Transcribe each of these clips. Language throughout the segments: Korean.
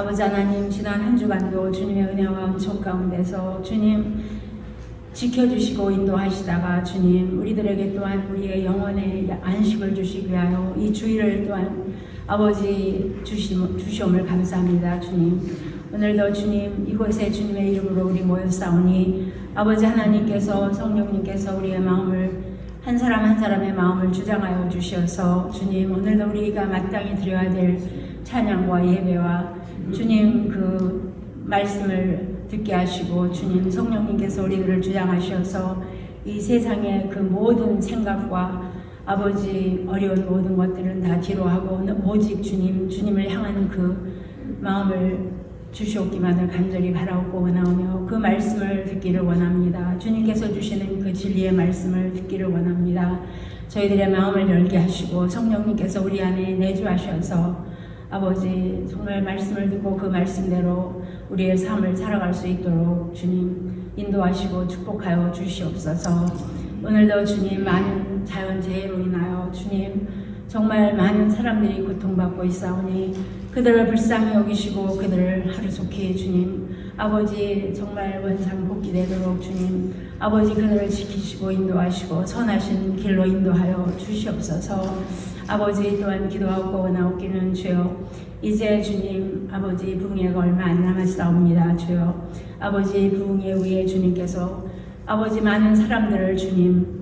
아버지 하나님, 지난 한 주간도 주님의 은혜와 은총 가운데서 주님 지켜주시고 인도하시다가 주님 우리들에게 또한 우리의 영혼의 안식을 주시기 위하여 이 주일을 또한 아버지 주시옴을 감사합니다. 주님, 오늘도 주님 이곳에 주님의 이름으로 우리 모였사오니 아버지 하나님께서 성령님께서 우리의 마음을 한 사람 한 사람의 마음을 주장하여 주셔서 주님 오늘도 우리가 마땅히 드려야 될 찬양과 예배와 주님 그 말씀을 듣게 하시고 주님 성령님께서 우리들을 주장하셔서 이 세상의 그 모든 생각과 아버지 어려운 모든 것들은 다 뒤로 하고 오직 주님을 향하는 그 마음을 주시옵기만을 간절히 바라옵고 원하오며 그 말씀을 듣기를 원합니다. 주님께서 주시는 그 진리의 말씀을 듣기를 원합니다. 저희들의 마음을 열게 하시고 성령님께서 우리 안에 내주하셔서 아버지 정말 말씀을 듣고 그 말씀대로 우리의 삶을 살아갈 수 있도록 주님 인도하시고 축복하여 주시옵소서. 오늘도 주님 많은 자연재해로 인하여 주님 정말 많은 사람들이 고통받고 있사오니 그들을 불쌍히 여기시고 그들을 하루속히 주님 아버지 정말 원상복귀되도록 주님 아버지 그들을 지키시고 인도하시고 선하신 길로 인도하여 주시옵소서. 아버지 또한 기도하고 원하옵기는 주여 이제 주님 아버지 부흥회가 얼마 안 남았사옵니다. 주여 아버지 부흥회 후에 주님께서 아버지 많은 사람들을 주님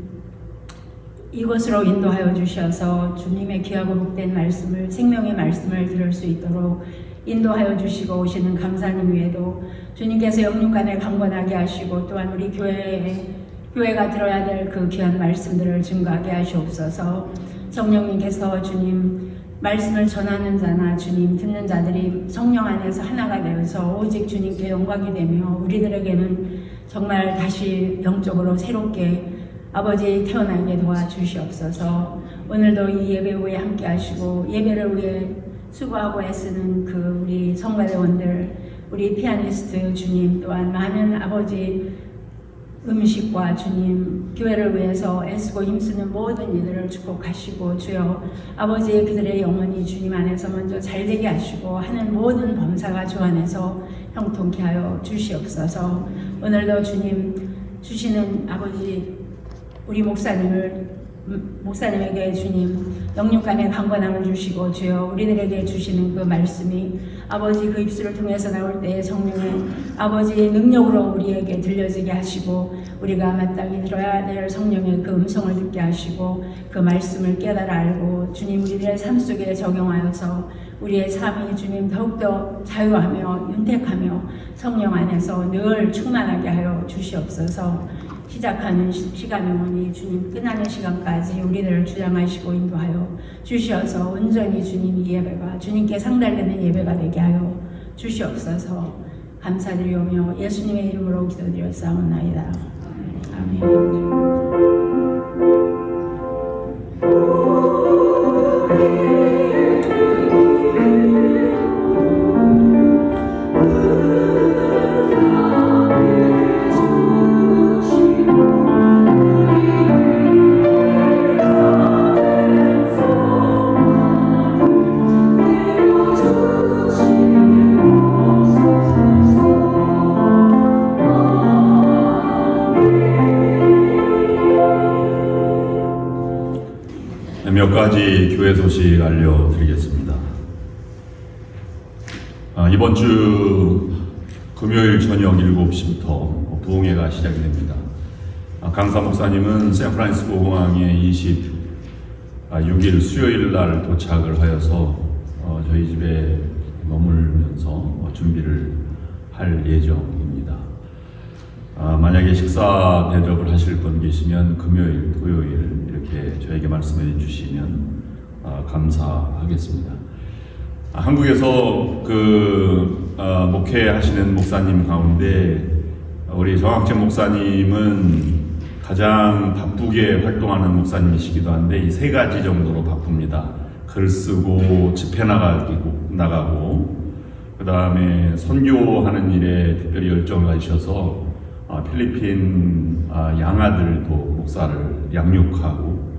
이곳으로 인도하여 주셔서 주님의 귀하고 복된 말씀을 생명의 말씀을 들을 수 있도록 인도하여 주시고 오시는 감사님 외에도 주님께서 영육간에 강건하게 하시고 또한 우리 교회가 들어야 될 그 귀한 말씀들을 증거하게 하시옵소서. 성령님께서 주님 말씀을 전하는 자나 주님 듣는 자들이 성령 안에서 하나가 되어서 오직 주님께 영광이 되며 우리들에게는 정말 다시 영적으로 새롭게 아버지 태어나게 도와주시옵소서. 오늘도 이 예배 후에 함께 하시고 예배를 위해 수고하고 애쓰는 그 우리 성가대원들 우리 피아니스트 주님 또한 많은 아버지 음식과 주님 교회를 위해서 애쓰고 힘쓰는 모든 이들을 축복하시고 주여 아버지 그들의 영혼이 주님 안에서 먼저 잘되게 하시고 하는 모든 범사가 주 안에서 형통케 하여 주시옵소서. 오늘도 주님 주시는 아버지 우리 목사님에게 주님 영육간의 강건함을 주시고 주여 우리들에게 주시는 그 말씀이 아버지 그 입술을 통해서 나올 때에 성령의 아버지 능력으로 우리에게 들려지게 하시고 우리가 마땅히 들어야 될 성령의 그 음성을 듣게 하시고 그 말씀을 깨달아 알고 주님 우리들의 삶 속에 적용하여서 우리의 삶이 주님 더욱더 자유하며 윤택하며 성령 안에서 늘 충만하게 하여 주시옵소서. 시작하는 시간이 오니 주님 끝나는 시간까지 우리들을 주장하시고 인도하여 주시어서 온전히 주님 이 예배가 주님께 상달되는 예배가 되게 하여 주시옵소서. 감사드리오며 예수님의 이름으로 기도드렸사옵나이다. 아멘. 몇 가지 교회 소식 알려드리겠습니다. 이번 주 금요일 저녁 7시부터 부흥회가 시작이 됩니다. 강사 목사님은 샌프란시스코 공항에 26일 수요일 날 도착을 하여서 저희 집에 머물면서 준비를 할 예정입니다. 만약에 식사 대접을 하실 분 계시면 금요일, 토요일 이렇게 저에게 말씀해 주시면 감사하겠습니다. 한국에서 목회하시는 목사님 가운데 우리 정학재 목사님은 가장 바쁘게 활동하는 목사님이시기도 한데 이 세 가지 정도로 바쁩니다. 글 쓰고 집회 나가고 그 다음에 선교하는 일에 특별히 열정을 가지셔서 필리핀 양아들도 목사를 양육하고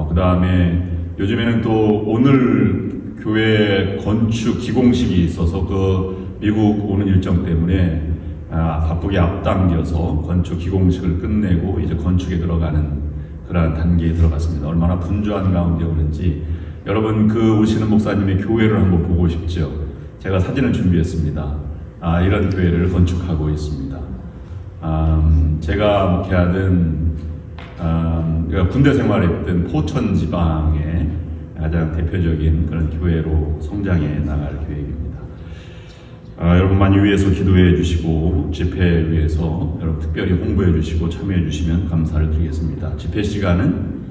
그 다음에 요즘에는 또 오늘 교회 건축 기공식이 있어서 그 미국 오는 일정 때문에 바쁘게 앞당겨서 건축 기공식을 끝내고 이제 건축에 들어가는 그러한 단계에 들어갔습니다. 얼마나 분주한 가운데 오는지 여러분 그 오시는 목사님의 교회를 한번 보고 싶죠. 제가 사진을 준비했습니다. 이런 교회를 건축하고 있습니다. 제가 목회하던 군대 생활했던 포천 지방의 가장 대표적인 그런 교회로 성장해 나갈 계획입니다. 여러분 많이 위해서 기도해 주시고 집회를 위해서 여러분 특별히 홍보해 주시고 참여해 주시면 감사를 드리겠습니다. 집회 시간은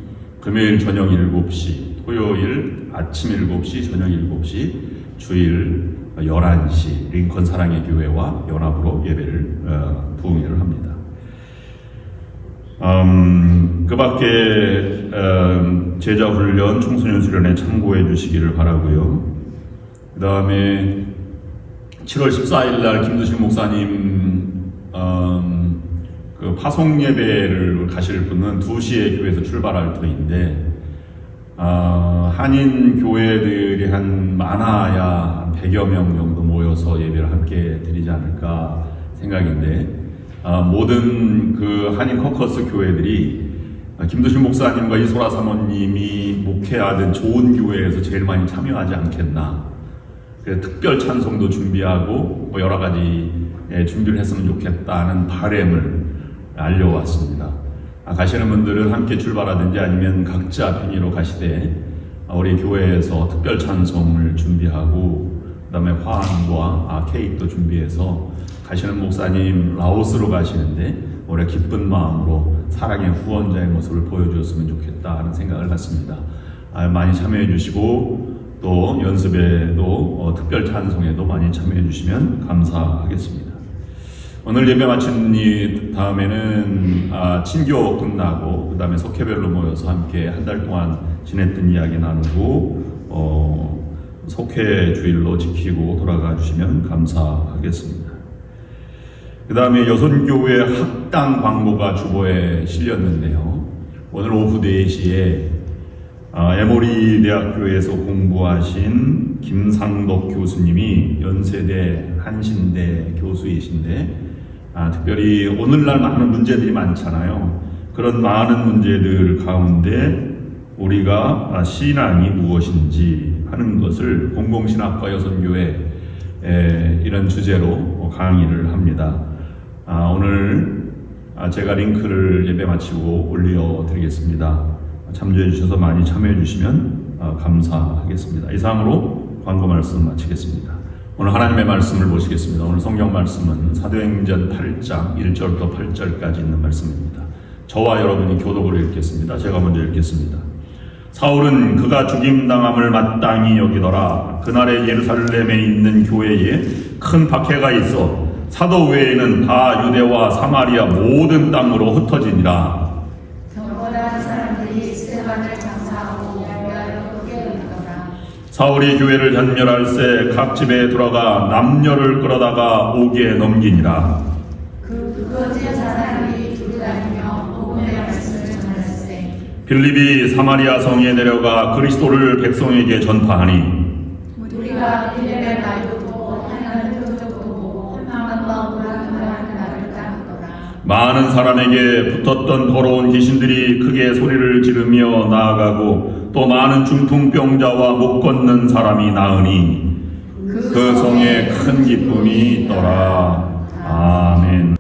금요일 저녁 7시, 토요일 아침 7시, 저녁 7시, 주일 11시 링컨 사랑의 교회와 연합으로 예배를 부흥회를 합니다. 그 밖에 제자 훈련, 청소년 수련에 참고해 주시기를 바라고요. 그 다음에 7월 14일 날 김두실 목사님 그 파송 예배를 가실 분은 2시에 교회에서 출발할 터인데 한인 교회들이 많아야 100여 명 정도 모여서 예배를 함께 드리지 않을까 생각인데 모든 그 한인 커커스 교회들이 김두실 목사님과 이소라 사모님이 목회하던 좋은 교회에서 제일 많이 참여하지 않겠나. 특별 찬송도 준비하고 여러 가지 준비를 했으면 좋겠다는 바람을 알려왔습니다. 가시는 분들은 함께 출발하든지 아니면 각자 편의로 가시되 우리 교회에서 특별 찬송을 준비하고 그 다음에 화환과 케이크도 준비해서 가시는 목사님 라오스로 가시는데 올해 기쁜 마음으로 사랑의 후원자의 모습을 보여주었으면 좋겠다 하는 생각을 갖습니다. 많이 참여해 주시고 또 연습에도 특별 찬송에도 많이 참여해 주시면 감사하겠습니다. 오늘 예배 마친 다음에는 친교 끝나고 그 다음에 속회별로 모여서 함께 한 달 동안 지냈던 이야기 나누고 속회 주일로 지키고 돌아가 주시면 감사하겠습니다. 그 다음에 여선교회 학당 광고가 주보에 실렸는데요. 오늘 오후 4시에 에모리 대학교에서 공부하신 김상덕 교수님이 연세대 한신대 교수이신데 특별히 오늘날 많은 문제들이 많잖아요. 그런 많은 문제들 가운데 우리가 신앙이 무엇인지 하는 것을 공공신학과 여선교회 이런 주제로 강의를 합니다. 오늘 제가 링크를 예배 마치고 올려드리겠습니다. 참조해 주셔서 많이 참여해 주시면 감사하겠습니다. 이상으로 광고 말씀 마치겠습니다. 오늘 하나님의 말씀을 보시겠습니다. 오늘 성경 말씀은 사도행전 8장 1절부터 8절까지 있는 말씀입니다. 저와 여러분이 교독으로 읽겠습니다. 제가 먼저 읽겠습니다. 사울은 그가 죽임당함을 마땅히 여기더라. 그날에 예루살렘에 있는 교회에 큰 박해가 있어 사도 외에는 다 유대와 사마리아 모든 땅으로 흩어지니라. 사울이 교회를 전멸할새 각 집에 들어가 남녀를 끌어다가 옥에 넘기니라. 그 거짓 사람이 두루다니며 복음의 말씀을 전할세. 빌립이 사마리아 성에 내려가 그리스도를 백성에게 전파하니 우리가 빌립의 말 듣고 하나님의 표적 보고 한마음 마음으로 하는 나를 따르더라. 많은 사람에게 붙었던 더러운 귀신들이 크게 소리를 지르며 나아가고 또 많은 중풍병자와 못 걷는 사람이 나으니 그 성에 큰 기쁨이 있더라. 아멘.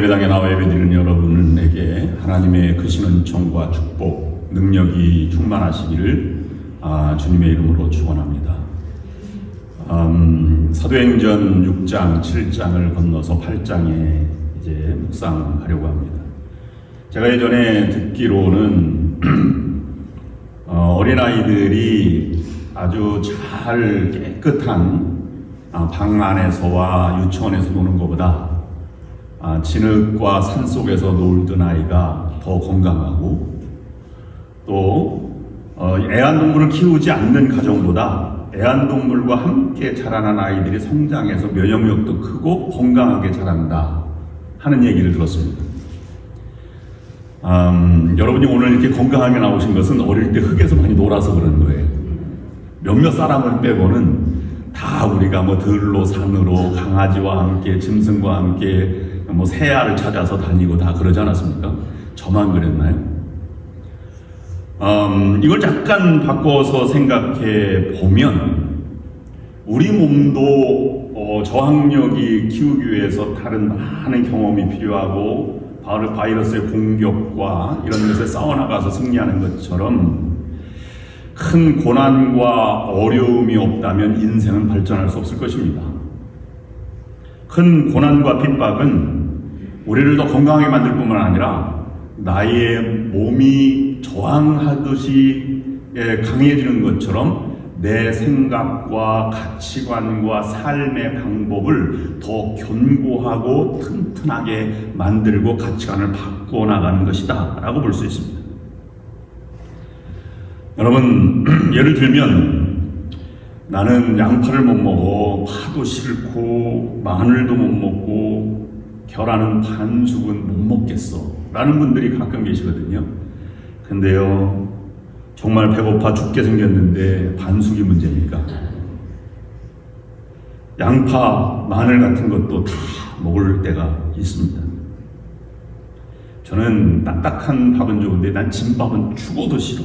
예배당에 나와 예배드리는 여러분에게 하나님의 크신 은총과 축복, 능력이 충만하시기를 주님의 이름으로 축원합니다. 사도행전 6장, 7장을 건너서 8장에 이제 묵상하려고 합니다. 제가 예전에 듣기로는 어린아이들이 아주 잘 깨끗한 방 안에서와 유치원에서 노는 것보다 진흙과 산속에서 놀던 아이가 더 건강하고, 또 애완동물을 키우지 않는 가정보다 애완동물과 함께 자라난 아이들이 성장해서 면역력도 크고 건강하게 자란다 하는 얘기를 들었습니다. 여러분이 오늘 이렇게 건강하게 나오신 것은 어릴 때 흙에서 많이 놀아서 그런 거예요. 몇몇 사람을 빼고는 다 우리가 들로 산으로 강아지와 함께 짐승과 함께 새알을 찾아서 다니고 다 그러지 않았습니까? 저만 그랬나요? 이걸 잠깐 바꿔서 생각해 보면 우리 몸도 저항력이 키우기 위해서 다른 많은 경험이 필요하고 바이러스의 공격과 이런 것에 싸워나가서 승리하는 것처럼 큰 고난과 어려움이 없다면 인생은 발전할 수 없을 것입니다. 큰 고난과 핍박은 우리를 더 건강하게 만들 뿐만 아니라 나의 몸이 저항하듯이 강해지는 것처럼 내 생각과 가치관과 삶의 방법을 더 견고하고 튼튼하게 만들고 가치관을 바꾸어 나가는 것이다 라고 볼 수 있습니다. 여러분, 예를 들면 나는 양파를 못 먹어, 파도 싫고 마늘도 못 먹고 계란은 반숙은 못 먹겠어 라는 분들이 가끔 계시거든요. 근데요, 정말 배고파 죽게 생겼는데 반숙이 문제입니까? 양파, 마늘 같은 것도 다 먹을 때가 있습니다. 저는 딱딱한 밥은 좋은데 난 진밥은 죽어도 싫어.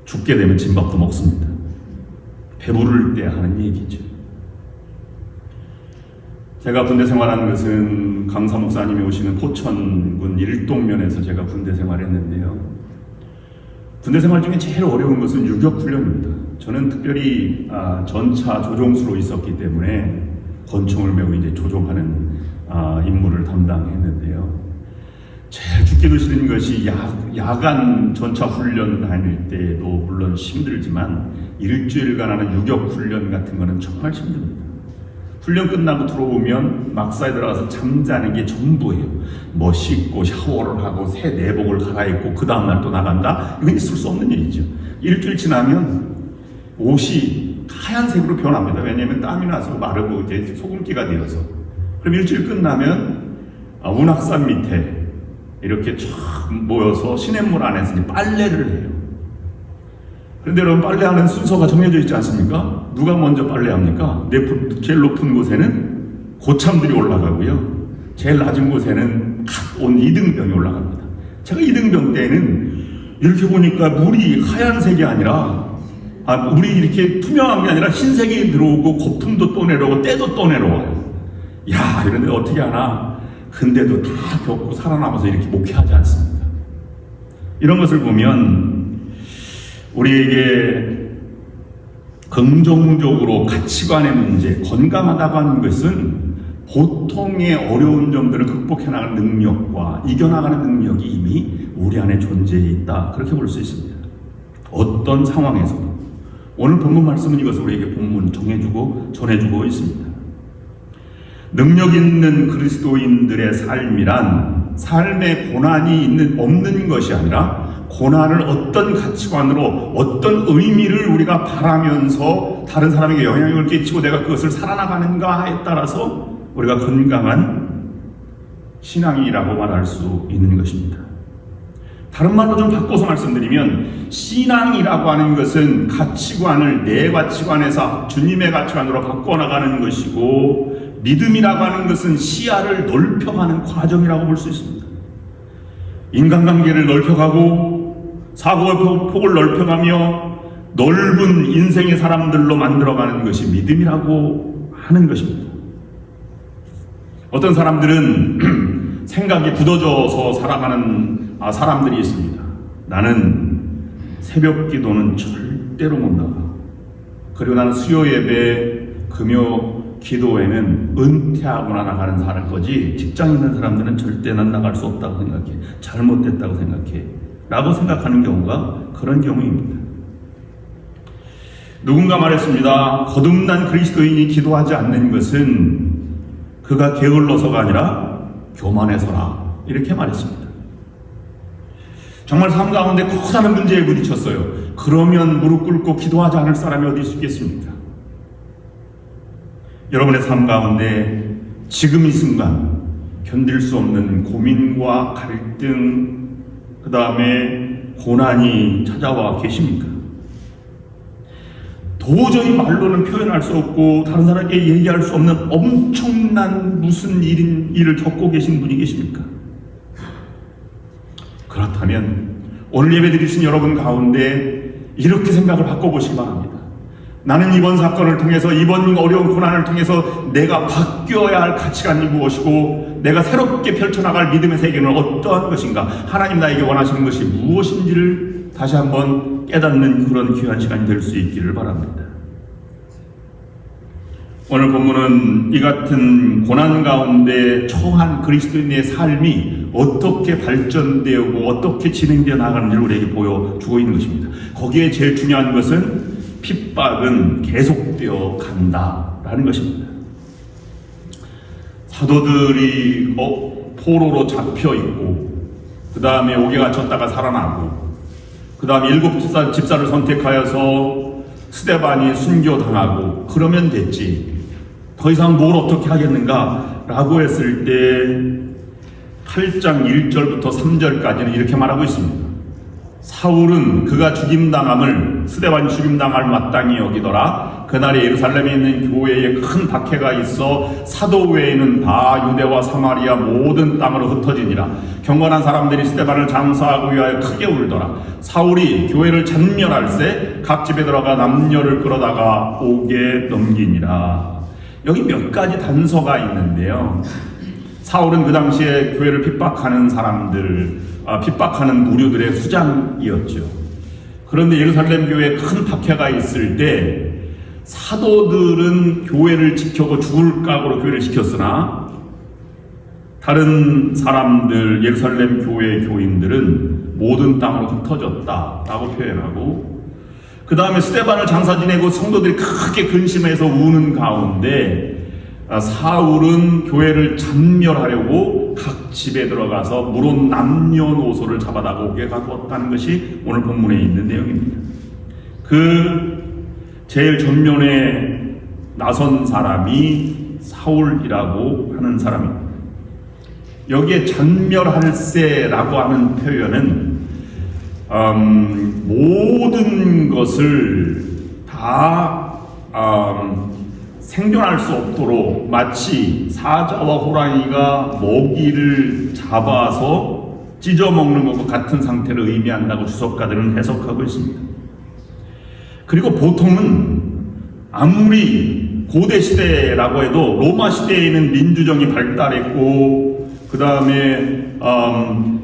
죽게 되면 진밥도 먹습니다. 배부를 때 하는 얘기죠. 제가 군대 생활하는 것은 강사 목사님이 오시는 포천군 일동면에서 제가 군대 생활했는데요. 군대 생활 중에 제일 어려운 것은 유격훈련입니다. 저는 특별히 전차 조종수로 있었기 때문에 권총을 메고 이제 조종하는 임무를 담당했는데요. 제일 죽기도 싫은 것이 야간 전차 훈련 다닐 때도 물론 힘들지만 일주일간 하는 유격훈련 같은 거는 정말 힘듭니다. 훈련 끝나고 들어오면 막사에 들어가서 잠자는 게 전부예요. 씻고 샤워를 하고 새 내복을 갈아입고 그 다음날 또 나간다? 이건 있을 수 없는 일이죠. 일주일 지나면 옷이 하얀색으로 변합니다. 왜냐하면 땀이 나서 마르고 이제 소금기가 되어서. 그럼 일주일 끝나면 운악산 밑에 이렇게 쫙 모여서 시냇물 안에서 이제 빨래를 해요. 그런데 여러분, 빨래하는 순서가 정해져 있지 않습니까? 누가 먼저 빨래합니까? 제일 높은 곳에는 고참들이 올라가고요. 제일 낮은 곳에는 갓 온 2등병이 올라갑니다. 제가 2등병 때는 이렇게 보니까 물이 하얀색이 아니라 물이 이렇게 투명한 게 아니라 흰색이 들어오고 거품도 또 내려오고 때도 또 내려와요. 야, 이런데 어떻게 하나? 근데도 다 겪고 살아남아서 이렇게 목회하지 않습니다. 이런 것을 보면 우리에게 긍정적으로 가치관의 문제, 건강하다고 하는 것은 보통의 어려운 점들을 극복해 나가는 능력과 이겨나가는 능력이 이미 우리 안에 존재해 있다, 그렇게 볼 수 있습니다. 어떤 상황에서도. 오늘 본문 말씀은 이것을 우리에게 본문 전해주고 있습니다. 능력 있는 그리스도인들의 삶이란 삶에 고난이 없는 것이 아니라 고난을 어떤 가치관으로 어떤 의미를 우리가 바라면서 다른 사람에게 영향력을 끼치고 내가 그것을 살아나가는가에 따라서 우리가 건강한 신앙이라고 말할 수 있는 것입니다. 다른 말로 좀 바꿔서 말씀드리면 신앙이라고 하는 것은 가치관을 내 가치관에서 주님의 가치관으로 바꿔나가는 것이고, 믿음이라고 하는 것은 시야를 넓혀가는 과정이라고 볼 수 있습니다. 인간관계를 넓혀가고 사고의 폭을 넓혀가며 넓은 인생의 사람들로 만들어가는 것이 믿음이라고 하는 것입니다. 어떤 사람들은 생각이 굳어져서 살아가는 사람들이 있습니다. 나는 새벽 기도는 절대로 못 나가. 그리고 나는 수요 예배, 금요 기도에는 은퇴하거나 나가는 사람 거지 직장 있는 사람들은 절대 난 나갈 수 없다고 생각해. 잘못됐다고 생각해. 라고 생각하는 경우가 그런 경우입니다. 누군가 말했습니다. 거듭난 그리스도인이 기도하지 않는 것은 그가 게을러서가 아니라 교만해서라. 이렇게 말했습니다. 정말 삶 가운데 커다란 문제에 부딪혔어요. 그러면 무릎 꿇고 기도하지 않을 사람이 어디 있겠습니까? 여러분의 삶 가운데 지금 이 순간 견딜 수 없는 고민과 갈등, 그 다음에 고난이 찾아와 계십니까? 도저히 말로는 표현할 수 없고 다른 사람에게 얘기할 수 없는 엄청난 무슨 일을 겪고 계신 분이 계십니까? 그렇다면 오늘 예배 드리신 여러분 가운데 이렇게 생각을 바꿔보시기 바랍니다. 나는 이번 사건을 통해서, 이번 어려운 고난을 통해서 내가 바뀌어야 할 가치관이 무엇이고 내가 새롭게 펼쳐나갈 믿음의 세계는 어떠한 것인가, 하나님 나에게 원하시는 것이 무엇인지를 다시 한번 깨닫는 그런 귀한 시간이 될 수 있기를 바랍니다. 오늘 본문은 이 같은 고난 가운데 처한 그리스도인의 삶이 어떻게 발전되고 어떻게 진행되어 나가는지를 우리에게 보여주고 있는 것입니다. 거기에 제일 중요한 것은 핍박은 계속되어 간다라는 것입니다. 사도들이 포로로 잡혀 있고, 그 다음에 옥에 갇혔다가 살아나고, 그 다음에 7 집사를 선택하여서 스데반이 순교당하고, 그러면 됐지. 더 이상 뭘 어떻게 하겠는가? 라고 했을 때 8장 1절부터 3절까지는 이렇게 말하고 있습니다. 사울은 그가 죽임당함을, 스데반이 죽임당할 마땅히 여기더라. 그날에 예루살렘에 있는 교회에 큰 박해가 있어 사도 외에는 다 유대와 사마리아 모든 땅으로 흩어지니라. 경건한 사람들이 스데반을 장사하기 위하여 크게 울더라. 사울이 교회를 잔멸할세 각 집에 들어가 남녀를 끌어다가 옥에 넘기니라. 여기 몇 가지 단서가 있는데요. 사울은 그 당시에 교회를 핍박하는 사람들, 핍박하는 무리들의 수장이었죠. 그런데 예루살렘 교회에 큰 박해가 있을 때 사도들은 교회를 지켜고 죽을 각오로 교회를 지켰으나 다른 사람들, 예루살렘 교회 교인들은 모든 땅으로 흩어졌다라고 표현하고, 그 다음에 스데반을 장사 지내고 성도들이 크게 근심해서 우는 가운데 사울은 교회를 잔멸하려고 각 집에 들어가서 물론 남녀노소를 잡아다가 옥에 가두었다는 것이 오늘 본문에 있는 내용입니다. 그 제일 전면에 나선 사람이 사울이라고 하는 사람입니다. 여기에 잔멸할세라고 하는 표현은 모든 것을 다 생존할 수 없도록 마치 사자와 호랑이가 먹이를 잡아서 찢어먹는 것과 같은 상태를 의미한다고 주석가들은 해석하고 있습니다. 그리고 보통은 아무리 고대 시대라고 해도 로마 시대에는 민주정이 발달했고, 그 다음에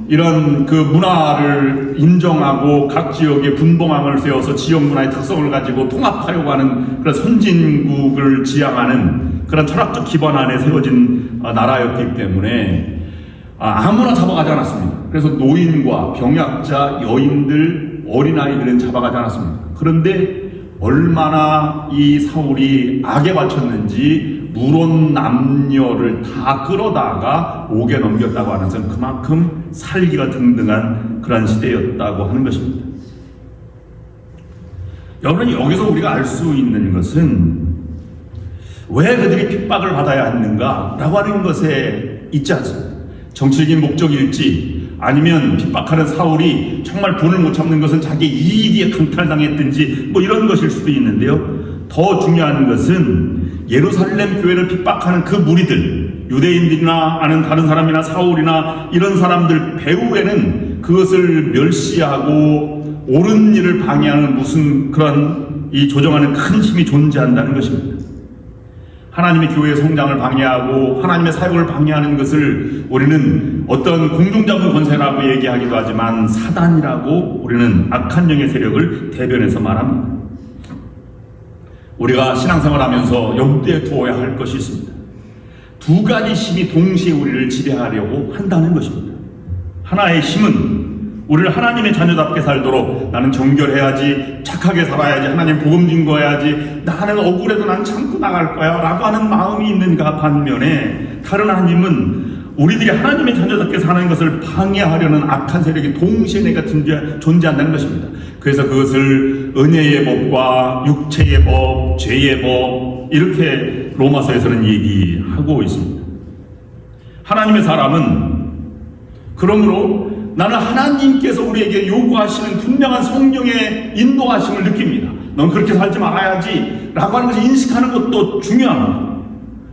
이런 그 문화를 인정하고 각 지역에 분봉함을 세워서 지역 문화의 특성을 가지고 통합하려고 하는 그런 선진국을 지향하는 그런 철학적 기반 안에 세워진 나라였기 때문에 아무나 잡아가지 않았습니다. 그래서 노인과 병약자, 여인들, 어린아이들은 잡아가지 않았습니다. 그런데 얼마나 이 사울이 악에 바쳤는지 물온 남녀를 다 끌어다가 옥에 넘겼다고 하는 것은 그만큼 살기가 등등한 그런 시대였다고 하는 것입니다. 여러분, 여기서 우리가 알 수 있는 것은 왜 그들이 핍박을 받아야 하는가 라고 하는 것에 있지 않습니다. 정치적인 목적일지, 아니면 핍박하는 사울이 정말 분을 못 참는 것은 자기 이익에 강탈당했든지 뭐 이런 것일 수도 있는데요. 더 중요한 것은 예루살렘 교회를 핍박하는 그 무리들, 유대인들이나 아는 다른 사람이나 사울이나 이런 사람들 배후에는 그것을 멸시하고 옳은 일을 방해하는 무슨 그런 이 조정하는 큰 힘이 존재한다는 것입니다. 하나님의 교회의 성장을 방해하고 하나님의 사역을 방해하는 것을 우리는 어떤 공중자부 권세라고 얘기하기도 하지만 사단이라고 우리는 악한 영의 세력을 대변해서 말합니다. 우리가 신앙생활하면서 염두에 두어야 할 것이 있습니다. 두 가지 힘이 동시에 우리를 지배하려고 한다는 것입니다. 하나의 힘은 우리를 하나님의 자녀답게 살도록 나는 정결해야지, 착하게 살아야지, 하나님 복음 증거해야지, 나는 억울해도 난 참고 나갈 거야 라고 하는 마음이 있는가 반면에 다른 하나님은 우리들이 하나님의 자녀답게 사는 것을 방해하려는 악한 세력이 동시에 내가 존재한다는 것입니다. 그래서 그것을 은혜의 법과 육체의 법, 죄의 법 이렇게 로마서에서는 얘기하고 있습니다. 하나님의 사람은 그러므로 나는 하나님께서 우리에게 요구하시는 분명한 성령의 인도하심을 느낍니다. 넌 그렇게 살지 말아야지 라고 하는 것을 인식하는 것도 중요합니다.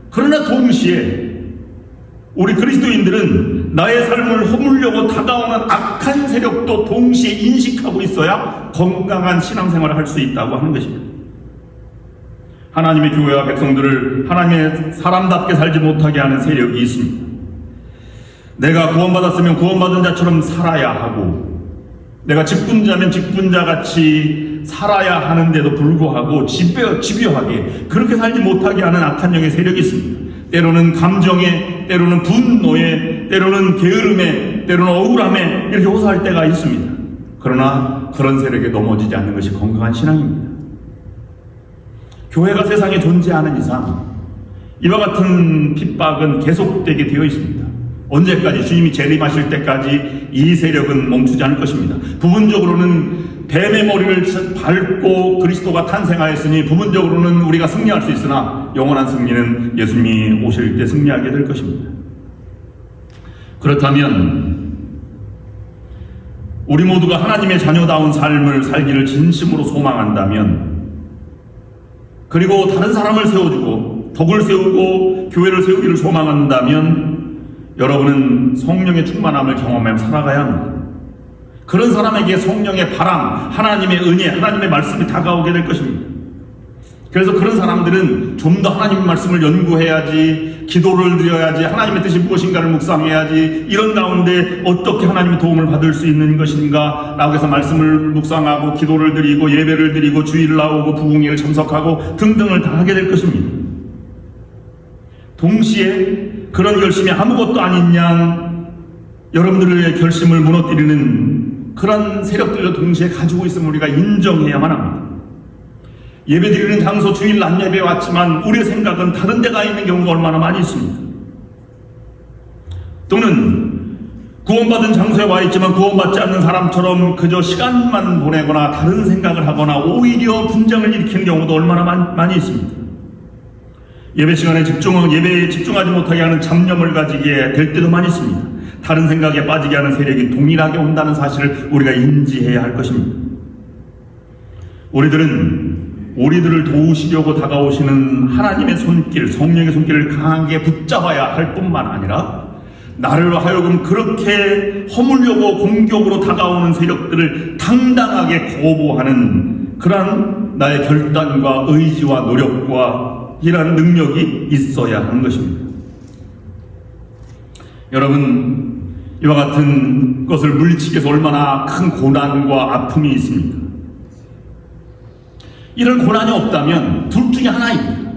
그러나 동시에 우리 그리스도인들은 나의 삶을 허물려고 다가오는 악한 세력도 동시에 인식하고 있어야 건강한 신앙생활을 할 수 있다고 하는 것입니다. 하나님의 교회와 백성들을 하나님의 사람답게 살지 못하게 하는 세력이 있습니다. 내가 구원받았으면 구원받은 자처럼 살아야 하고, 내가 직분자면 직분자같이 살아야 하는데도 불구하고 집요하게 그렇게 살지 못하게 하는 악한 영의 세력이 있습니다. 때로는 감정에, 때로는 분노에, 때로는 게으름에, 때로는 억울함에 이렇게 호소할 때가 있습니다. 그러나 그런 세력에 넘어지지 않는 것이 건강한 신앙입니다. 교회가 세상에 존재하는 이상 이와 같은 핍박은 계속되게 되어 있습니다. 언제까지? 주님이 재림하실 때까지 이 세력은 멈추지 않을 것입니다. 부분적으로는 뱀의 머리를 밟고 그리스도가 탄생하였으니 부분적으로는 우리가 승리할 수 있으나 영원한 승리는 예수님이 오실 때 승리하게 될 것입니다. 그렇다면 우리 모두가 하나님의 자녀다운 삶을 살기를 진심으로 소망한다면, 그리고 다른 사람을 세워주고 덕을 세우고 교회를 세우기를 소망한다면 여러분은 성령의 충만함을 경험하며 살아가야 합니다. 그런 사람에게 성령의 바람, 하나님의 은혜, 하나님의 말씀이 다가오게 될 것입니다. 그래서 그런 사람들은 좀 더 하나님의 말씀을 연구해야지, 기도를 드려야지, 하나님의 뜻이 무엇인가를 묵상해야지, 이런 가운데 어떻게 하나님의 도움을 받을 수 있는 것인가 라고 해서 말씀을 묵상하고 기도를 드리고 예배를 드리고 주일을 나오고 부흥회를 참석하고 등등을 다 하게 될 것입니다. 동시에 그런 열심이 아무것도 아닌 양 여러분들의 결심을 무너뜨리는 그런 세력들도 동시에 가지고 있음을 우리가 인정해야만 합니다. 예배드리는 장소 주일 낮 예배에 왔지만 우리의 생각은 다른 데 가 있는 경우가 얼마나 많이 있습니다. 또는 구원받은 장소에 와 있지만 구원받지 않는 사람처럼 그저 시간만 보내거나 다른 생각을 하거나 오히려 분쟁을 일으키는 경우도 얼마나 많이 있습니다. 예배 시간에 예배에 집중하지 못하게 하는 잡념을 가지게 될 때도 많이 있습니다. 다른 생각에 빠지게 하는 세력이 동일하게 온다는 사실을 우리가 인지해야 할 것입니다. 우리들을 도우시려고 다가오시는 하나님의 손길, 성령의 손길을 강하게 붙잡아야 할 뿐만 아니라 나를 하여금 그렇게 허물려고 공격으로 다가오는 세력들을 당당하게 거부하는 그러한 나의 결단과 의지와 노력과 이러한 능력이 있어야 하는 것입니다. 여러분, 이와 같은 것을 물리치기 위해서 얼마나 큰 고난과 아픔이 있습니까? 이런 고난이 없다면 둘 중에 하나입니다.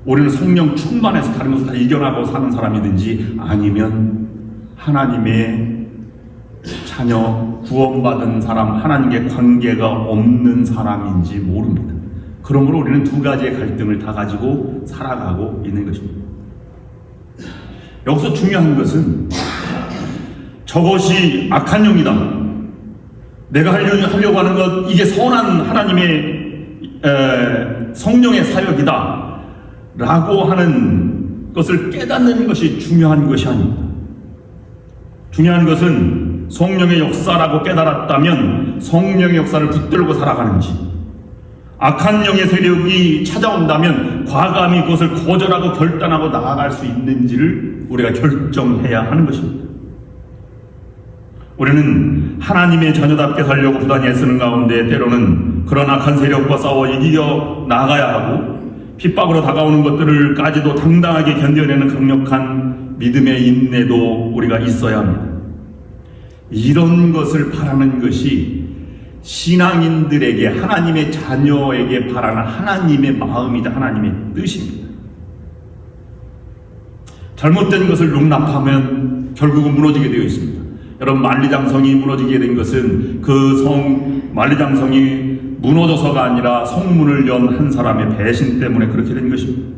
우리는 성령 충만해서 다른 것을 다 이겨나가고 사는 사람이든지, 아니면 하나님의 자녀, 구원받은 사람, 하나님께 관계가 없는 사람인지 모릅니다. 그러므로 우리는 두 가지의 갈등을 다 가지고 살아가고 있는 것입니다. 여기서 중요한 것은 저것이 악한 영이다, 내가 하려고 하는 것, 이게 선한 하나님의 성령의 사역이다 라고 하는 것을 깨닫는 것이 중요한 것이 아닙니다. 중요한 것은 성령의 역사라고 깨달았다면 성령의 역사를 붙들고 살아가는지, 악한 영의 세력이 찾아온다면 과감히 그것을 거절하고 결단하고 나아갈 수 있는지를 우리가 결정해야 하는 것입니다. 우리는 하나님의 자녀답게 살려고 부단히 애쓰는 가운데 때로는 그런 악한 세력과 싸워 이겨 나가야 하고, 핍박으로 다가오는 것들을까지도 당당하게 견뎌내는 강력한 믿음의 인내도 우리가 있어야 합니다. 이런 것을 바라는 것이 신앙인들에게, 하나님의 자녀에게 바라는 하나님의 마음이자 하나님의 뜻입니다. 잘못된 것을 용납하면 결국은 무너지게 되어 있습니다. 여러분, 만리장성이 무너지게 된 것은 그 만리장성이 무너져서가 아니라 성문을 연 한 사람의 배신 때문에 그렇게 된 것입니다.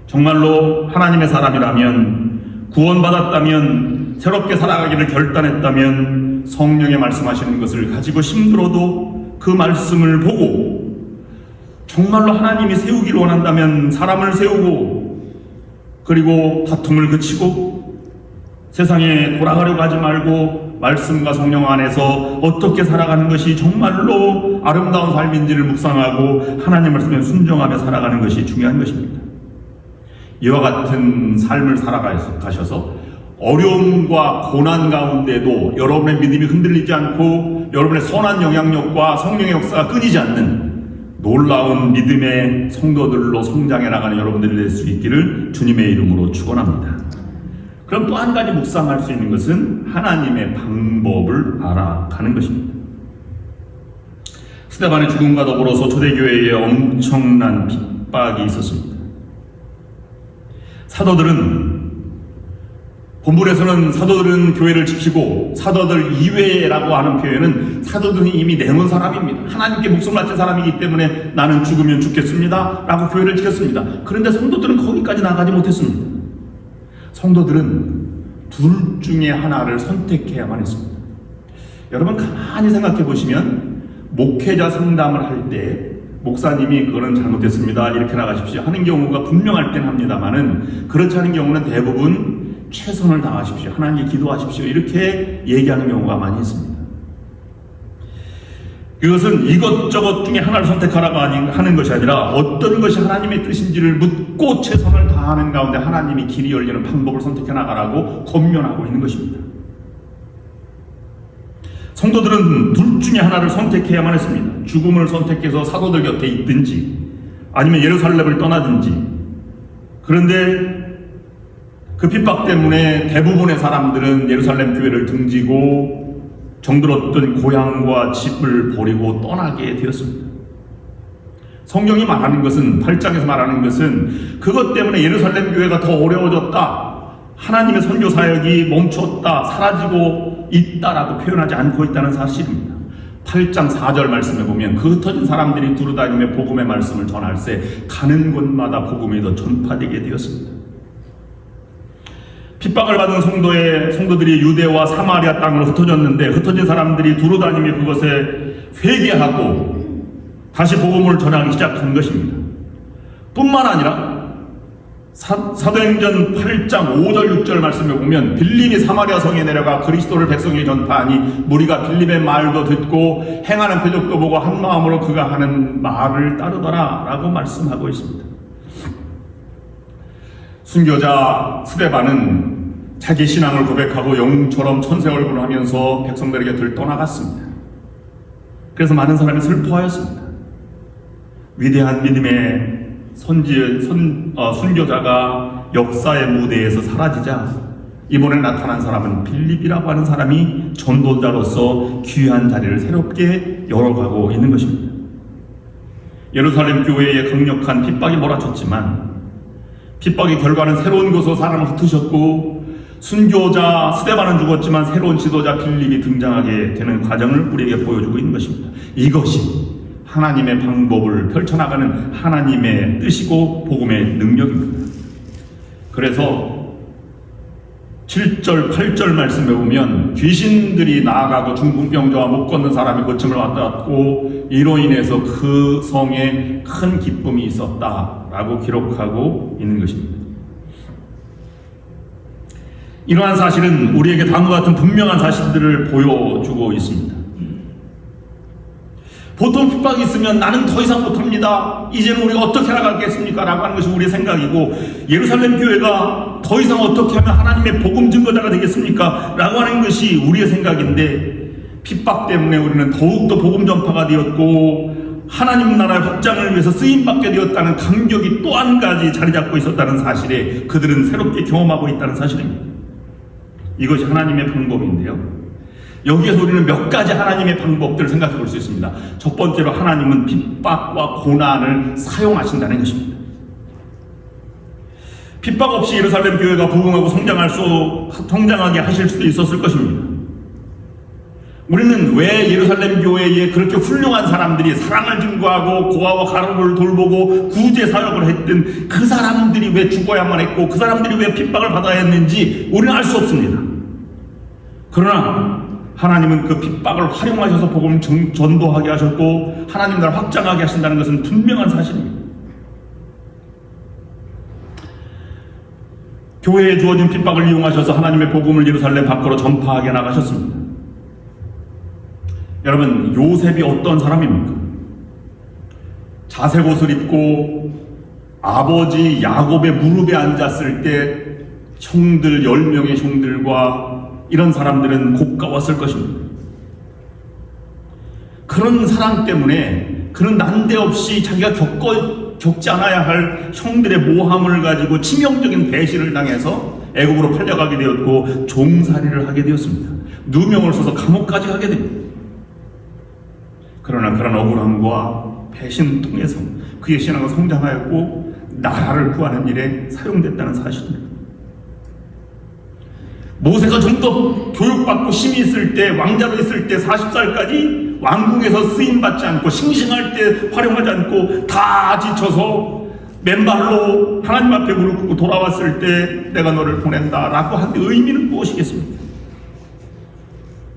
정말로 하나님의 사람이라면, 구원받았다면, 새롭게 살아가기를 결단했다면 성령의 말씀하시는 것을 가지고 힘들어도 그 말씀을 보고 정말로 하나님이 세우기를 원한다면 사람을 세우고, 그리고 다툼을 그치고 세상에 돌아가려고 하지 말고 말씀과 성령 안에서 어떻게 살아가는 것이 정말로 아름다운 삶인지를 묵상하고 하나님 말씀에 순종하며 살아가는 것이 중요한 것입니다. 이와 같은 삶을 살아가셔서 어려움과 고난 가운데도 여러분의 믿음이 흔들리지 않고 여러분의 선한 영향력과 성령의 역사가 끊이지 않는 놀라운 믿음의 성도들로 성장해 나가는 여러분들이 될 수 있기를 주님의 이름으로 축원합니다. 그럼 또 한 가지 묵상할 수 있는 것은 하나님의 방법을 알아가는 것입니다. 스데반의 죽음과 더불어서 초대교회에 엄청난 핍박이 있었습니다. 본문에서는 사도들은 교회를 지키고, 사도들 이외라고 하는 표현은 사도들이 이미 내놓은 사람입니다. 하나님께 목숨 바친 사람이기 때문에 나는 죽으면 죽겠습니다 라고 교회를 지켰습니다. 그런데 성도들은 거기까지 나가지 못했습니다. 성도들은 둘 중에 하나를 선택해야만 했습니다. 여러분, 가만히 생각해 보시면 목회자 상담을 할 때 목사님이 그거는 잘못됐습니다, 이렇게 나가십시오 하는 경우가 분명할 땐 합니다만은, 그렇지 않은 경우는 대부분 최선을 다하십시오, 하나님께 기도하십시오, 이렇게 얘기하는 경우가 많이 있습니다. 그것은 이것저것 중에 하나를 선택하라고 하는 것이 아니라 어떤 것이 하나님의 뜻인지를 묻고 최선을 다하는 가운데 하나님이 길이 열리는 방법을 선택해 나가라고 권면하고 있는 것입니다. 성도들은 둘 중에 하나를 선택해야만 했습니다. 죽음을 선택해서 사도들 곁에 있든지 아니면 예루살렘을 떠나든지. 그런데 그 핍박 때문에 대부분의 사람들은 예루살렘 교회를 등지고 정들었던 고향과 집을 버리고 떠나게 되었습니다. 성경이 말하는 것은, 8장에서 말하는 것은 그것 때문에 예루살렘 교회가 더 어려워졌다, 하나님의 선교 사역이 멈췄다, 사라지고 있다라고 표현하지 않고 있다는 사실입니다. 8장 4절 말씀에 보면 그 흩어진 사람들이 두루다니며 복음의 말씀을 전할세 가는 곳마다 복음이 더 전파되게 되었습니다. 핍박을 받은 성도들이 유대와 사마리아 땅으로 흩어졌는데, 흩어진 사람들이 두루다니며 그것에 회개하고 다시 복음을 전하기 시작한 것입니다. 뿐만 아니라 사도행전 8장 5절 6절 말씀에 보면 빌립이 사마리아 성에 내려가 그리스도를 백성에게 전파하니 무리가 빌립의 말도 듣고 행하는 표적도 보고 한 마음으로 그가 하는 말을 따르더라 라고 말씀하고 있습니다. 순교자 스데반은 자기 신앙을 고백하고 영웅처럼 천세 얼굴을 하면서 백성들의 곁을 떠나갔습니다. 그래서 많은 사람이 슬퍼하였습니다. 위대한 믿음의 순교자가 역사의 무대에서 사라지자 이번에 나타난 사람은 빌립이라고 하는 사람이 전도자로서 귀한 자리를 새롭게 열어가고 있는 것입니다. 예루살렘 교회에 강력한 핍박이 몰아쳤지만 핍박의 결과는 새로운 곳으로 사람을 흩으셨고, 순교자 스데반은 죽었지만 새로운 지도자 빌립이 등장하게 되는 과정을 우리에게 보여주고 있는 것입니다. 이것이 하나님의 방법을 펼쳐나가는 하나님의 뜻이고 복음의 능력입니다. 그래서 7절 8절 말씀에 보면 귀신들이 나아가고 중풍병자와 못 걷는 사람이 고침을 받았고 이로 인해서 그 성에 큰 기쁨이 있었다라고 기록하고 있는 것입니다. 이러한 사실은 우리에게 다음과 같은 분명한 사실들을 보여주고 있습니다. 보통 핍박이 있으면 나는 더 이상 못합니다, 이제는 우리가 어떻게 나가겠습니까? 라고 하는 것이 우리의 생각이고, 예루살렘 교회가 더 이상 어떻게 하면 하나님의 복음 증거자가 되겠습니까? 라고 하는 것이 우리의 생각인데, 핍박 때문에 우리는 더욱더 복음 전파가 되었고 하나님 나라의 확장을 위해서 쓰임받게 되었다는 감격이 또 한 가지 자리 잡고 있었다는 사실에 그들은 새롭게 경험하고 있다는 사실입니다. 이것이 하나님의 방법인데요. 여기에서 우리는 몇 가지 하나님의 방법들을 생각해 볼 수 있습니다. 첫 번째로 하나님은 핍박과 고난을 사용하신다는 것입니다. 핍박 없이 예루살렘 교회가 부흥하고 성장하게 하실 수도 있었을 것입니다. 우리는 왜 예루살렘 교회에 그렇게 훌륭한 사람들이 사랑을 증거하고 고아와 가로를 돌보고 구제 사역을 했던 그 사람들이 왜 죽어야만 했고 그 사람들이 왜 핍박을 받아야 했는지 우리는 알 수 없습니다. 그러나 하나님은 그 핍박을 활용하셔서 복음을 전도하게 하셨고 하나님 나라를 확장하게 하신다는 것은 분명한 사실입니다. 교회에 주어진 핍박을 이용하셔서 하나님의 복음을 예루살렘 밖으로 전파하게 나가셨습니다. 여러분, 요셉이 어떤 사람입니까? 자색 옷을 입고 아버지 야곱의 무릎에 앉았을 때 형들 10명의 형들과 이런 사람들은 고가웠을 것입니다. 그런 사랑 때문에 그런 난데없이 자기가 겪지 않아야 할 형들의 모함을 가지고 치명적인 배신을 당해서 애굽으로 팔려가게 되었고 종살이를 하게 되었습니다. 누명을 써서 감옥까지 가게 됩니다. 그러나 그런 억울함과 배신을 통해서 그의 신앙은 성장하였고 나라를 구하는 일에 사용됐다는 사실입니다. 모세가 좀 더 교육받고 힘이 있을 때, 왕자로 있을 때 40살까지 왕궁에서 쓰임받지 않고 싱싱할 때 활용하지 않고 다 지쳐서 맨발로 하나님 앞에 무릎 꿇고 돌아왔을 때 내가 너를 보낸다 라고 한 의미는 무엇이겠습니까?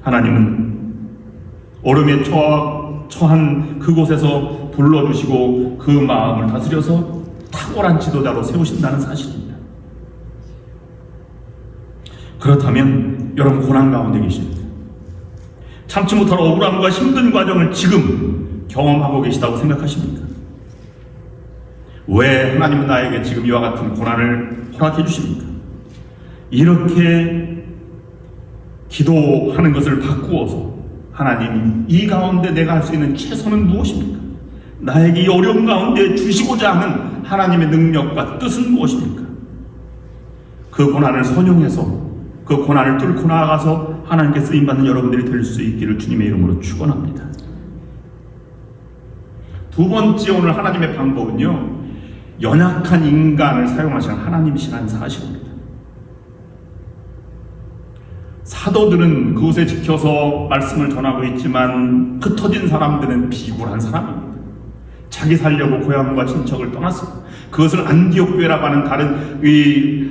하나님은 얼음에 처한 그곳에서 불러주시고 그 마음을 다스려서 탁월한 지도자로 세우신다는 사실입니다. 그렇다면 여러분 고난 가운데 계십니다. 참지 못할 억울함과 힘든 과정을 지금 경험하고 계시다고 생각하십니까? 왜 하나님은 나에게 지금 이와 같은 고난을 허락해 주십니까? 이렇게 기도하는 것을 바꾸어서 하나님, 이 가운데 내가 할 수 있는 최선은 무엇입니까? 나에게 이 어려움 가운데 주시고자 하는 하나님의 능력과 뜻은 무엇입니까? 그 고난을 선용해서 그 고난을 뚫고 나아가서 하나님께 쓰임받는 여러분들이 될 수 있기를 주님의 이름으로 축원합니다. 두 번째 오늘 하나님의 방법은요, 연약한 인간을 사용하시는 하나님이시라는 사실입니다. 사도들은 그곳에 지켜서 말씀을 전하고 있지만 흩어진 사람들은 비굴한 사람입니다. 자기 살려고 고향과 친척을 떠났습니다. 그것을 안디옥 교회라고 하는 다른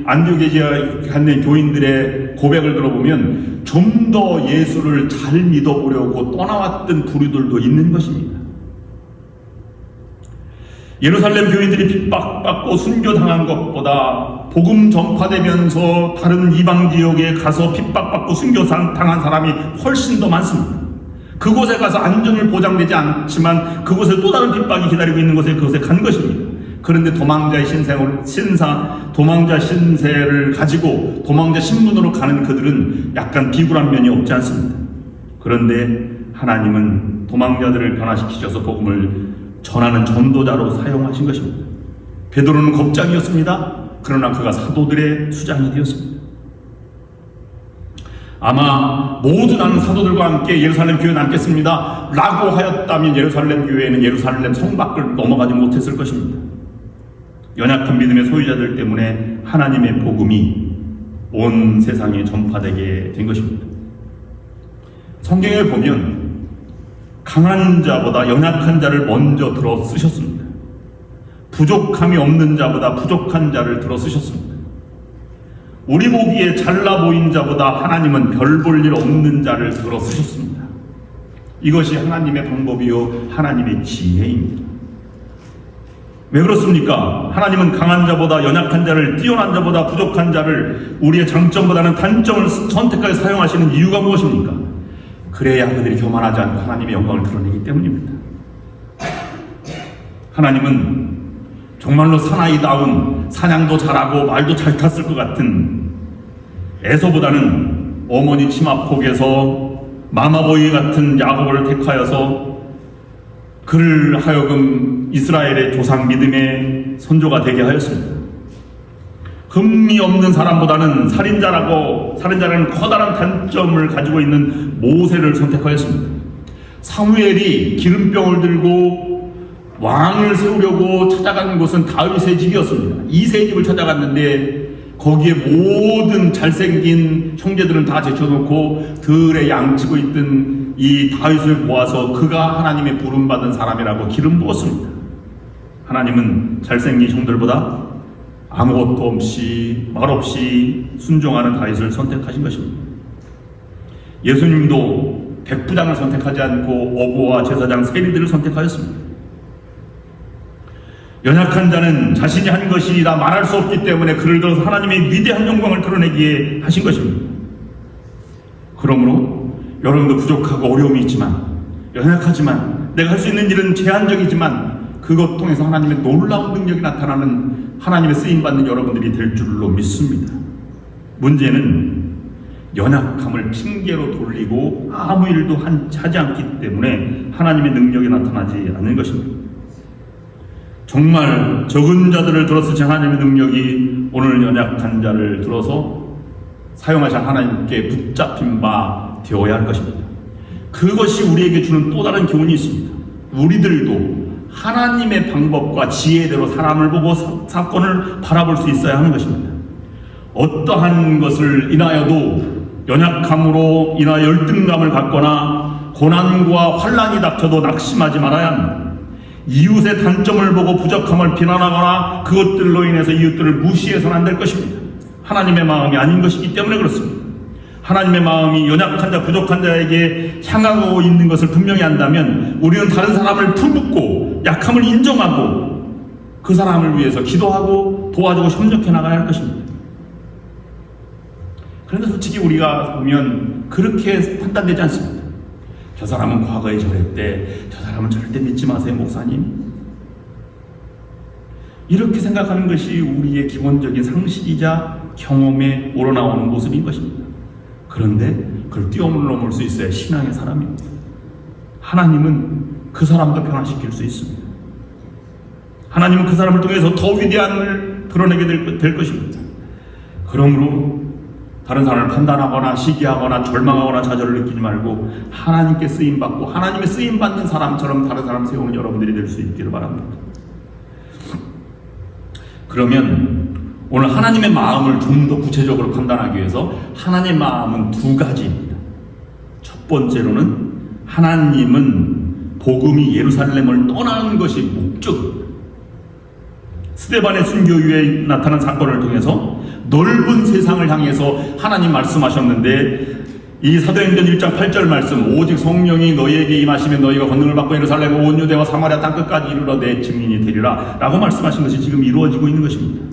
안디옥에 있는 교인들의 고백을 들어보면 좀 더 예수를 잘 믿어보려고 떠나왔던 부류들도 있는 것입니다. 예루살렘 교인들이 핍박받고 순교당한 것보다 복음 전파되면서 다른 이방 지역에 가서 핍박받고 순교당한 사람이 훨씬 더 많습니다. 그곳에 가서 안전을 보장되지 않지만 그곳에 또 다른 핍박이 기다리고 있는 곳에 그곳에 간 것입니다. 그런데 도망자 신세를 가지고 도망자 신분으로 가는 그들은 약간 비굴한 면이 없지 않습니다. 그런데 하나님은 도망자들을 변화시키셔서 복음을 전하는 전도자로 사용하신 것입니다. 베드로는 겁장이었습니다. 그러나 그가 사도들의 수장이 되었습니다. 아마 모두 나는 사도들과 함께 예루살렘 교회에 남겠습니다 라고 하였다면 예루살렘 교회는 예루살렘 성 밖을 넘어가지 못했을 것입니다. 연약한 믿음의 소유자들 때문에 하나님의 복음이 온 세상에 전파되게 된 것입니다. 성경에 보면 강한 자보다 연약한 자를 먼저 들어 쓰셨습니다. 부족함이 없는 자보다 부족한 자를 들어 쓰셨습니다. 우리 보기에 잘나 보인 자보다 하나님은 별 볼 일 없는 자를 들어 쓰셨습니다. 이것이 하나님의 방법이요 하나님의 지혜입니다. 왜 그렇습니까? 하나님은 강한 자보다 연약한 자를, 뛰어난 자보다 부족한 자를 우리의 장점보다는 단점을 선택하여 사용하시는 이유가 무엇입니까? 그래야 그들이 교만하지 않고 하나님의 영광을 드러내기 때문입니다. 하나님은 정말로 사나이다운, 사냥도 잘하고 말도 잘 탔을 것 같은 에서보다는 어머니 치마폭에서 마마보이 같은 야곱을 택하여서 그를 하여금 이스라엘의 조상 믿음의 선조가 되게 하였습니다. 흠이 없는 사람보다는 살인자라는 커다란 단점을 가지고 있는 모세를 선택하였습니다. 사무엘이 기름병을 들고 왕을 세우려고 찾아간 곳은 다윗의 집이었습니다. 이새의 집을 찾아갔는데 거기에 모든 잘생긴 형제들은 다 제쳐놓고 들에 양치고 있던 이 다윗을 모아서 그가 하나님의 부름받은 사람이라고 기름 부었습니다. 하나님은 잘생긴 형들보다 아무것도 없이 말없이 순종하는 다윗을 선택하신 것입니다. 예수님도 백부장을 선택하지 않고 어부와 제사장 세리들을 선택하였습니다. 연약한 자는 자신이 한 것이 다 말할 수 없기 때문에 그를 들어서 하나님의 위대한 영광을 드러내기에 하신 것입니다. 그러므로 여러분도 부족하고 어려움이 있지만, 연약하지만, 내가 할 수 있는 일은 제한적이지만 그것 통해서 하나님의 놀라운 능력이 나타나는 하나님의 쓰임받는 여러분들이 될 줄로 믿습니다. 문제는 연약함을 핑계로 돌리고 아무 일도 하지 않기 때문에 하나님의 능력이 나타나지 않는 것입니다. 정말 적은 자들을 들어서 하나님의 능력이 오늘 연약한 자를 들어서 사용하신 하나님께 붙잡힌 바 되어야 할 것입니다. 그것이 우리에게 주는 또 다른 교훈이 있습니다. 우리들도 하나님의 방법과 지혜대로 사람을 보고 사건을 바라볼 수 있어야 하는 것입니다. 어떠한 것을 인하여도 연약함으로 인하여 열등감을 갖거나 고난과 환난이 닥쳐도 낙심하지 말아야 합니다. 이웃의 단점을 보고 부족함을 비난하거나 그것들로 인해서 이웃들을 무시해서는 안 될 것입니다. 하나님의 마음이 아닌 것이기 때문에 그렇습니다. 하나님의 마음이 연약한 자, 부족한 자에게 향하고 있는 것을 분명히 안다면 우리는 다른 사람을 품고 약함을 인정하고 그 사람을 위해서 기도하고 도와주고 협력해 나가야 할 것입니다. 그런데 솔직히 우리가 보면 그렇게 판단되지 않습니다. 저 사람은 과거에 저랬대. 저 사람은 절대 믿지 마세요, 목사님. 이렇게 생각하는 것이 우리의 기본적인 상식이자 경험에 우러나오는 모습인 것입니다. 그런데 그걸 뛰어넘을 수 있어야 신앙의 사람입니다. 하나님은 그 사람도 변화시킬 수 있습니다. 하나님은 그 사람을 통해서 더 위대함을 드러내게 될 것입니다. 그러므로 다른 사람을 판단하거나 시기하거나 절망하거나 좌절을 느끼지 말고 하나님께 쓰임받고 하나님의 쓰임받는 사람처럼 다른 사람 세우는 여러분들이 될 수 있기를 바랍니다. 그러면 오늘 하나님의 마음을 좀 더 구체적으로 판단하기 위해서 하나님의 마음은 두 가지입니다. 첫 번째로는 하나님은 복음이 예루살렘을 떠나는 것이 목적입니다. 스데반의 순교 이후에 나타난 사건을 통해서 넓은 세상을 향해서 하나님 말씀하셨는데 이 사도행전 1장 8절 말씀, 오직 성령이 너희에게 임하시면 너희가 권능을 받고 예루살렘 온 유대와 사마리아 땅끝까지 이르러 내 증인이 되리라 라고 말씀하신 것이 지금 이루어지고 있는 것입니다.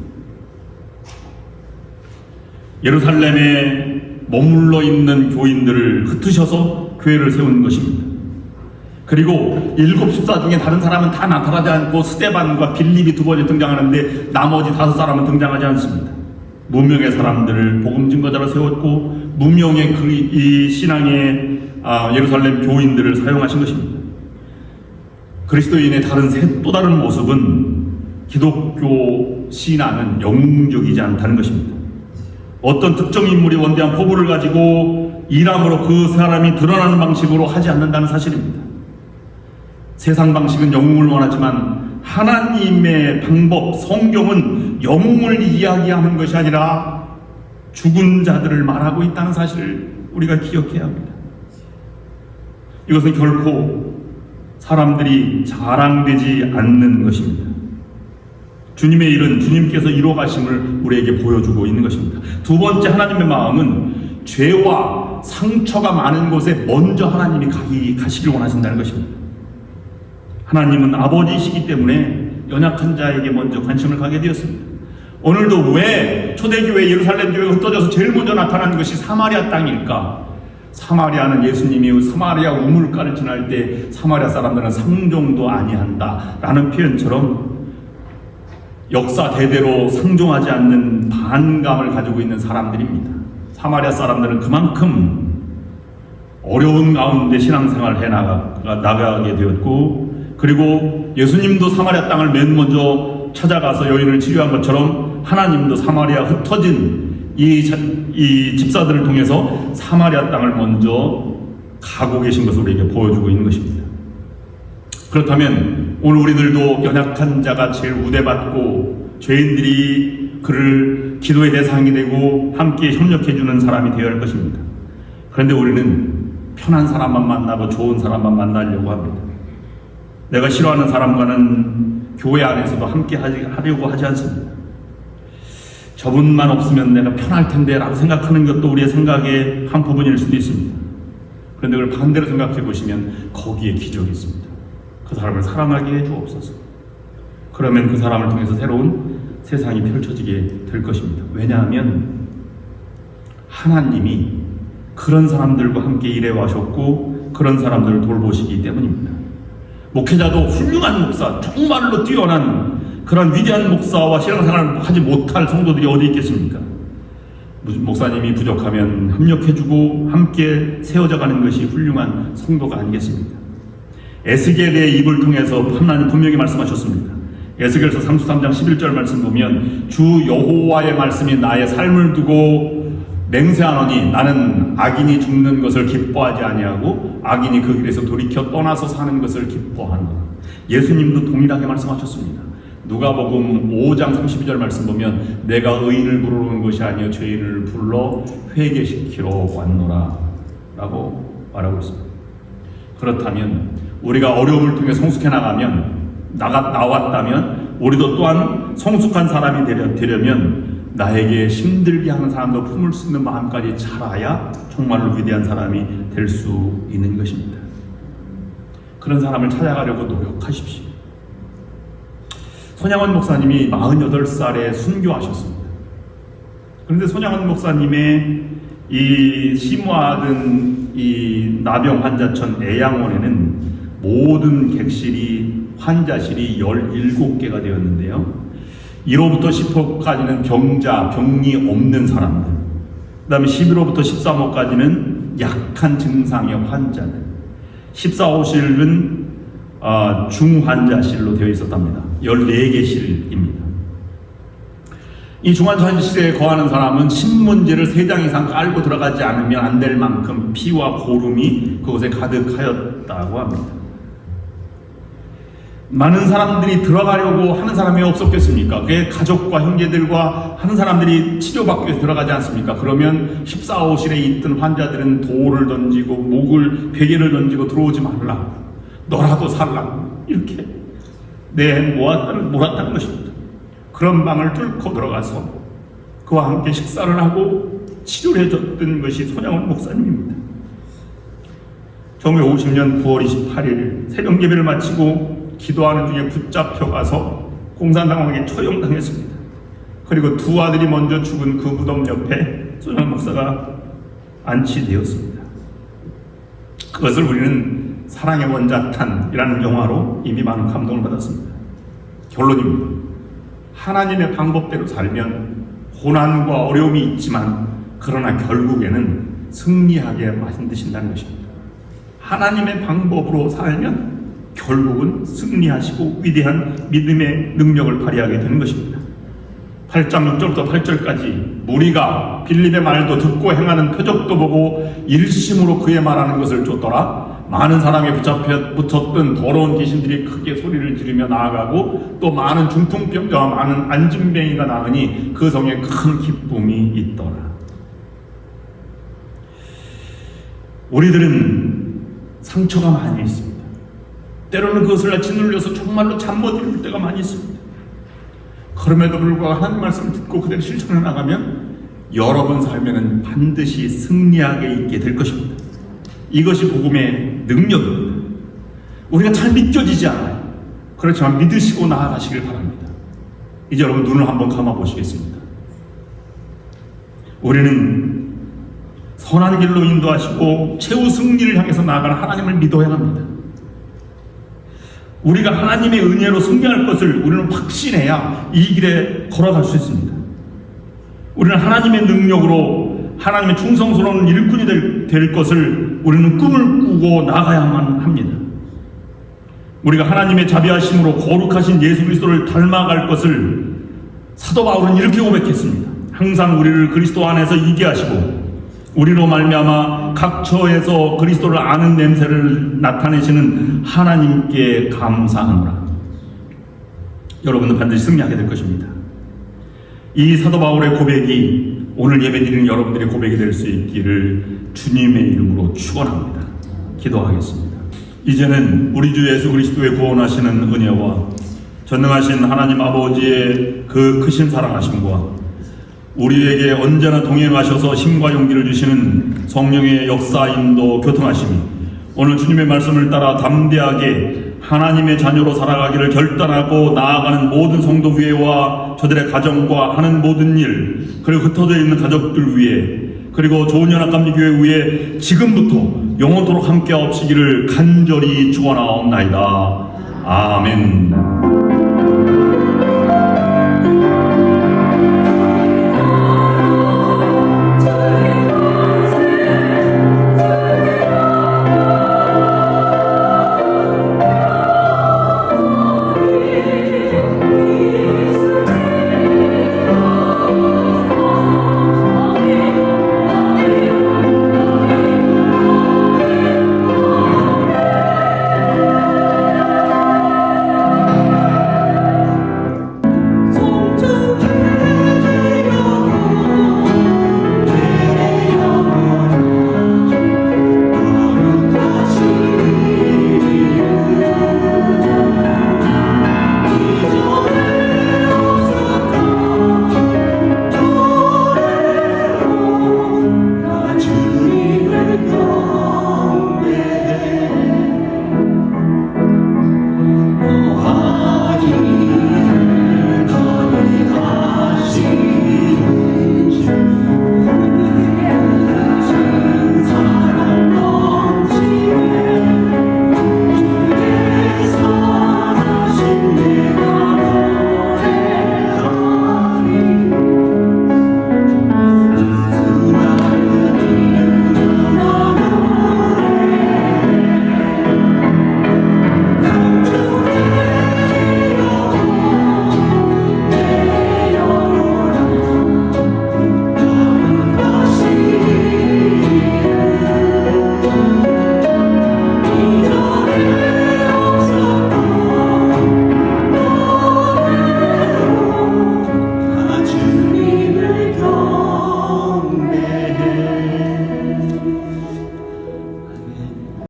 예루살렘에 머물러 있는 교인들을 흩으셔서 교회를 세우는 것입니다. 그리고 7집사 중에 다른 사람은 다 나타나지 않고 스데반과 빌립이 두 번째 등장하는데 나머지 5사람은 등장하지 않습니다. 무명의 사람들을 복음 증거자로 세웠고 무명의 이 신앙의 예루살렘 교인들을 사용하신 것입니다. 그리스도인의 또 다른 모습은 기독교 신앙은 영웅적이지 않다는 것입니다. 어떤 특정 인물이 원대한 포부를 가지고 일함으로 그 사람이 드러나는 방식으로 하지 않는다는 사실입니다. 세상 방식은 영웅을 원하지만 하나님의 방법, 성경은 영웅을 이야기하는 것이 아니라 죽은 자들을 말하고 있다는 사실을 우리가 기억해야 합니다. 이것은 결코 사람들이 자랑되지 않는 것입니다. 주님의 일은 주님께서 이루어가심을 우리에게 보여주고 있는 것입니다. 두 번째, 하나님의 마음은 죄와 상처가 많은 곳에 먼저 하나님이 가시길 원하신다는 것입니다. 하나님은 아버지이시기 때문에 연약한 자에게 먼저 관심을 가게 되었습니다. 오늘도 왜 초대교회 예루살렘 교회가 흩어져서 제일 먼저 나타나는 것이 사마리아 땅일까? 사마리아는 예수님이 사마리아 우물가를 지날 때 사마리아 사람들은 상종도 아니한다 라는 표현처럼 역사 대대로 상종하지 않는 반감을 가지고 있는 사람들입니다. 사마리아 사람들은 그만큼 어려운 가운데 신앙생활을 나가게 되었고 그리고 예수님도 사마리아 땅을 맨 먼저 찾아가서 여인을 치료한 것처럼 하나님도 사마리아 흩어진 이 집사들을 통해서 사마리아 땅을 먼저 가고 계신 것을 우리에게 보여주고 있는 것입니다. 그렇다면 오늘 우리들도 연약한 자가 제일 우대받고 죄인들이 그를 기도의 대상이 되고 함께 협력해주는 사람이 되어야 할 것입니다. 그런데 우리는 편한 사람만 만나고 좋은 사람만 만나려고 합니다. 내가 싫어하는 사람과는 교회 안에서도 함께 하려고 하지 않습니다. 저분만 없으면 내가 편할 텐데 라고 생각하는 것도 우리의 생각의 한 부분일 수도 있습니다. 그런데 그걸 반대로 생각해 보시면 거기에 기적이 있습니다. 그 사람을 사랑하게 해 주옵소서. 그러면 그 사람을 통해서 새로운 세상이 펼쳐지게 될 것입니다. 왜냐하면 하나님이 그런 사람들과 함께 일해와셨고 그런 사람들을 돌보시기 때문입니다. 목회자도 훌륭한 목사, 정말로 뛰어난 그런 위대한 목사와 신앙생활을 하지 못할 성도들이 어디 있겠습니까? 목사님이 부족하면 협력해주고 함께 세워져가는 것이 훌륭한 성도가 아니겠습니까? 에스겔의 입을 통해서 하나님 분명히 말씀하셨습니다. 에스겔서 33장 11절 말씀 보면 주 여호와의 말씀이 나의 삶을 두고 맹세하노니 나는 악인이 죽는 것을 기뻐하지 아니하고 악인이 그 길에서 돌이켜 떠나서 사는 것을 기뻐하노라. 예수님도 동일하게 말씀하셨습니다. 누가복음 5장 32절 말씀 보면 내가 의인을 부르는 것이 아니요 죄인을 불러 회개시키러 왔노라 라고 말하고 있습니다. 그렇다면 우리가 어려움을 통해 성숙해 나왔다면 우리도 또한 성숙한 사람이 되려면 나에게 힘들게 하는 사람도 품을 수 있는 마음까지 자라야 정말로 위대한 사람이 될 수 있는 것입니다. 그런 사람을 찾아가려고 노력하십시오. 손양원 목사님이 48살에 순교하셨습니다. 그런데 손양원 목사님의 이 심화하던 이 나병 환자촌 애양원에는 모든 객실이 환자실이 17개가 되었는데요. 1호부터 10호까지는 병이 없는 사람들, 그 다음에 11호부터 13호까지는 약한 증상의 환자들, 14호실은 중환자실로 되어 있었답니다. 14개실입니다. 이 중환자실에 거하는 사람은 신문지를 3장 이상 깔고 들어가지 않으면 안 될 만큼 피와 고름이 그곳에 가득하였다고 합니다. 많은 사람들이 들어가려고 하는 사람이 없었겠습니까? 그게 가족과 형제들과 하는 사람들이 치료받기 위해서 들어가지 않습니까? 그러면 14호실에 있던 환자들은 돌을 던지고 베개를 던지고 들어오지 말라고, 너라도 살라고 이렇게 몰았다는 것입니다. 그런 방을 뚫고 들어가서 그와 함께 식사를 하고 치료를 해줬던 것이 손양원 목사님입니다. 1950년 9월 28일 새벽 예배를 마치고 기도하는 중에 붙잡혀가서 공산당에게 처형당했습니다. 그리고 2 아들이 먼저 죽은 그 무덤 옆에 손양원 목사가 안치되었습니다. 그것을 우리는 사랑의 원자탄이라는 영화로 이미 많은 감동을 받았습니다. 결론입니다. 하나님의 방법대로 살면 고난과 어려움이 있지만 그러나 결국에는 승리하게 만드신다는 것입니다. 하나님의 방법으로 살면 결국은 승리하시고 위대한 믿음의 능력을 발휘하게 되는 것입니다. 8장 6절부터 8절까지 무리가 빌립의 말도 듣고 행하는 표적도 보고 일심으로 그의 말하는 것을 쫓더라. 많은 사람에 붙었던 더러운 귀신들이 크게 소리를 지르며 나아가고 또 많은 중풍병자와 많은 안진뱅이가 나으니 그 성에 큰 기쁨이 있더라. 우리들은 상처가 많이 있습니다. 때로는 그것을 짓눌려서 정말로 잠 못 이룰 때가 많이 있습니다. 그럼에도 불구하고 하나님 말씀을 듣고 그대로 실천해 나가면 여러분 삶에는 반드시 승리하게 있게 될 것입니다. 이것이 복음의 능력입니다. 우리가 잘 믿겨지지 않아요. 그렇지만 믿으시고 나아가시길 바랍니다. 이제 여러분 눈을 한번 감아 보시겠습니다. 우리는 선한 길로 인도하시고 최후 승리를 향해서 나아가는 하나님을 믿어야 합니다. 우리가 하나님의 은혜로 승리할 것을 우리는 확신해야 이 길에 걸어갈 수 있습니다. 우리는 하나님의 능력으로 하나님의 충성스러운 일꾼이 될 것을 우리는 꿈을 꾸고 나가야만 합니다. 우리가 하나님의 자비하심으로 거룩하신 예수 그리스도를 닮아갈 것을 사도 바울은 이렇게 고백했습니다. 항상 우리를 그리스도 안에서 있게 하시고 우리로 말미암아 각 처에서 그리스도를 아는 냄새를 나타내시는 하나님께 감사하노라. 여러분은 반드시 승리하게 될 것입니다. 이 사도 바울의 고백이 오늘 예배드리는 여러분들의 고백이 될 수 있기를 주님의 이름으로 축원합니다. 기도하겠습니다. 이제는 우리 주 예수 그리스도의 구원하시는 은혜와 전능하신 하나님 아버지의 그 크신 사랑하심과 우리에게 언제나 동행하셔서 힘과 용기를 주시는 성령의 역사, 인도, 교통하심이 오늘 주님의 말씀을 따라 담대하게 하나님의 자녀로 살아가기를 결단하고 나아가는 모든 성도 위에와 저들의 가정과 하는 모든 일, 그리고 흩어져 있는 가족들 위에, 그리고 좋은 연합감리교회 위에 지금부터 영원토록 함께 하옵시기를 간절히 축원하옵나이다. 아멘.